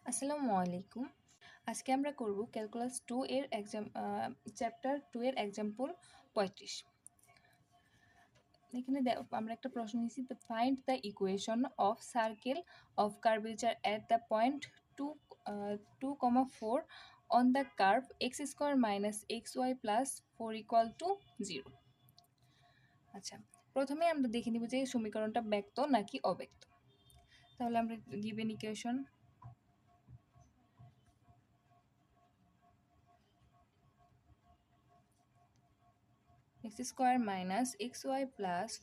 আসসালামু আলাইকুম। আজকে আমরা করব ক্যালকুলাস 2 এর চ্যাপ্টার 2 এর এক্সাম্পল 35। এখানে আমরা একটা প্রশ্ন নিয়েছি, তো find the equation of circle of curvature at the point 2, 4 on the curve x² - xy + 4 = 0। আচ্ছা, প্রথমে আমরা দেখে নিব যে সমীকরণটা ব্যক্ত নাকি অব্যক্ত। তাহলে আমরা গিভেন ইকুয়েশন x² - xy +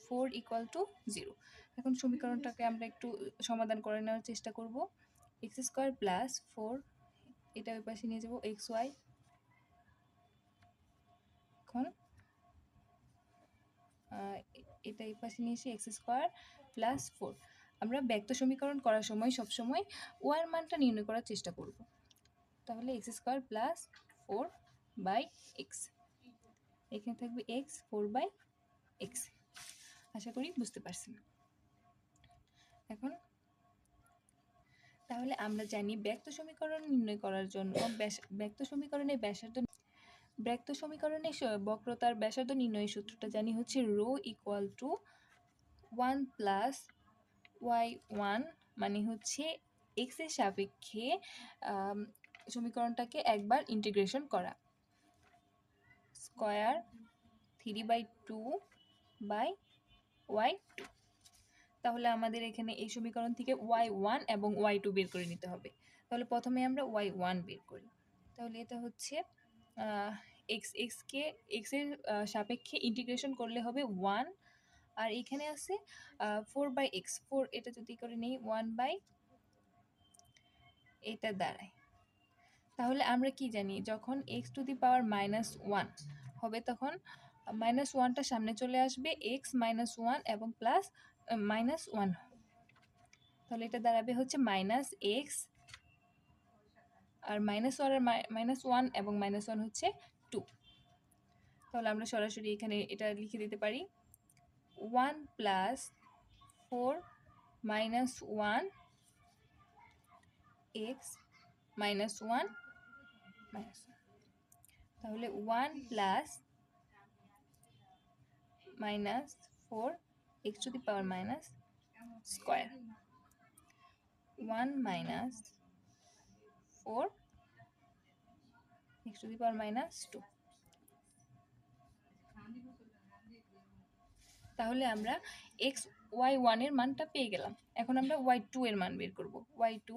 4 = 0। এখন সমীকরণটাকে আমরা একটু সমাধান করে নেওয়ার চেষ্টা করব। x² + 4 এটা ওই পাশে নিয়ে যাব, xy এখন এটা এই পাশে নিয়ে এসে x² + 4। আমরা ব্যক্ত সমীকরণ করার সময় সবসময় y এর মানটা নির্ণয় করার চেষ্টা করব। তাহলে x² + 4/x, এখানে থাকবে x 4/x। আশা করি বুঝতে পারছেন। এখন তাহলে আমরা জানি ব্যক্ত সমীকরণ নির্ণয় করার জন্য ব্যক্ত সমীকরণের বক্রতার ব্যাসার্ধ নির্ণয়ের সূত্রটা জানি হচ্ছে rho equal to 1 plus y1, মানে হচ্ছে x এর সাপেক্ষে সমীকরণটাকে একবার ইন্টিগ্রেশন করা, স্কয়ার 3/2/y2। তাহলে আমাদের এখানে এই সমীকরণ থেকে y1 এবং y2 বের করে নিতে হবে। তাহলে প্রথমে আমরা y1 বের করি। তাহলে এটা হচ্ছে x এর সাপেক্ষে ইন্টিগ্রেশন করলে হবে 1, আর এখানে আছে 4/x, 4 এটা যদি করে নেই 1/ এটা দাঁড়ায়। তাহলে আমরা কি জানি, যখন x⁻⁻1 হবে তখন -1টা সামনে চলে আসবে, x -1 এবং প্লাস -1, তাহলে এটা দাঁড়াবে হচ্ছে -x, আর -1 এবং -1 হচ্ছে 2। তাহলে আমরা সরাসরি এখানে এটা লিখে দিতে পারি 1 + 4 - 1 x -1 তাহলে 1 প্লাস -4 x⁻⁻² 1 - 4 x⁻²। তাহলে আমরা y1 এর মানটা পেয়ে গেলাম। এখন আমরা y2 এর মান বের করব। y2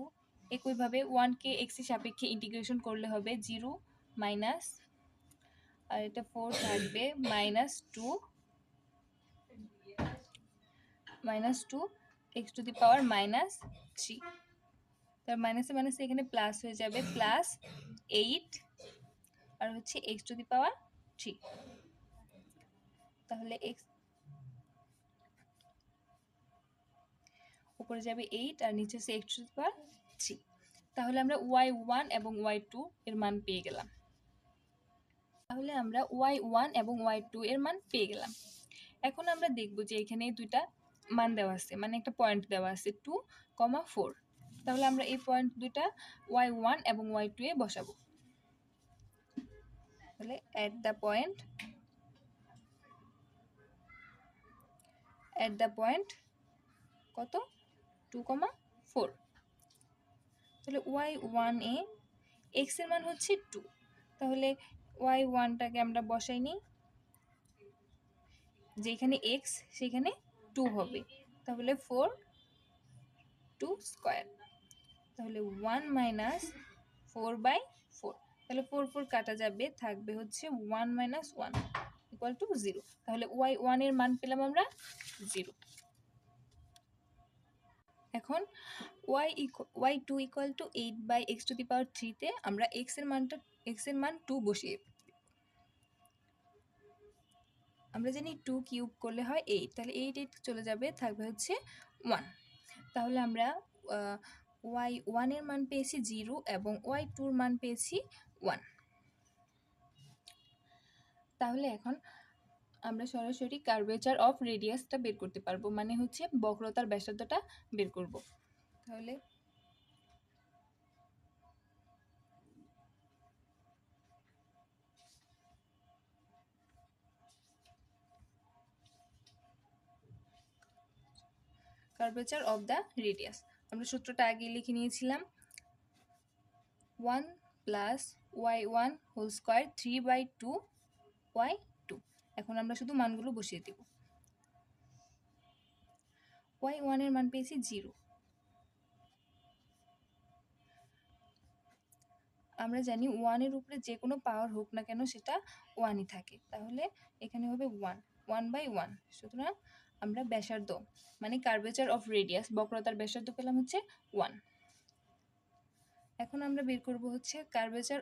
একইভাবে 1 কে x এর সাপেক্ষে ইন্টিগ্রেশন করলে হবে 0 মাইনাস, আর এটা 4 থাকবে -2 x⁻³ তার মাইনাসে মাইনাসে এখানে প্লাস হয়ে যাবে, +8 আর হচ্ছে x⁻3। তাহলে x উপরে যাবে 8 আর নিচে আছে x⁻3। তাহলে আমরা y1 এবং y2 এর মান পেয়ে গেলাম। এখন আমরা দেখব যে এখানে দুইটা মান দেওয়া আছে, মানে একটা পয়েন্ট দেওয়া আছে 2, 4। তাহলে আমরা এই পয়েন্ট দুইটা y1 এবং y2 এ বসাবো। তাহলে at the point কত 2, 4। তাহলে y1 এ x এর মান হচ্ছে 2, তাহলে y1টাকে আমরা বসাই নিই, যেখানে x সেখানে 2 হবে, তাহলে 4 2²। তাহলে 1 - 4/4, তাহলে 4 4 কাটা যাবে, থাকবে হচ্ছে 1 - 1 = 0। তাহলে y1 এর মান পেলাম আমরা 0। এখন y2 = 8/x⁻³ তে আমরা x এর মান 2 বসিয়ে, আমরা জানি 2 কিউব করলে হয় 8, তাহলে 8 চলে যাবে, থাকবে হচ্ছে 1। তাহলে আমরা y1 এর মান পেয়েছি 0 এবং y2 এর মান পেয়েছি 1। তাহলে এখন আমরা সরাসরি কার্ভেচার অফ রেডিয়াসটা বের করতে পারবো, মানে হচ্ছে বক্রতার ব্যাসার্ধটা বের করব। তাহলে কার্ভেচার অফ দ্য রেডিয়াস। আমরা সূত্রটা আগে লিখে নিয়েছিলাম, 1 plus y1 whole square 3/2 y2। এখন আমরা শুধু মানগুলো বসিয়ে দেব। y1 এর মান পেয়েছি 0। আমরা জানি 1 এর উপরে যে কোনো পাওয়ার হোক না কেন সেটা 1ই থাকে, তাহলে এখানে হবে 1/1। সুতরাং আমরা ব্যাসার্ধ মানে কার্ভেচার অফ রেডিয়াস, বক্রতার ব্যাসার্ধ পেলাম হচ্ছে 1। এখন আমরা বের করব হচ্ছে কার্ভেচার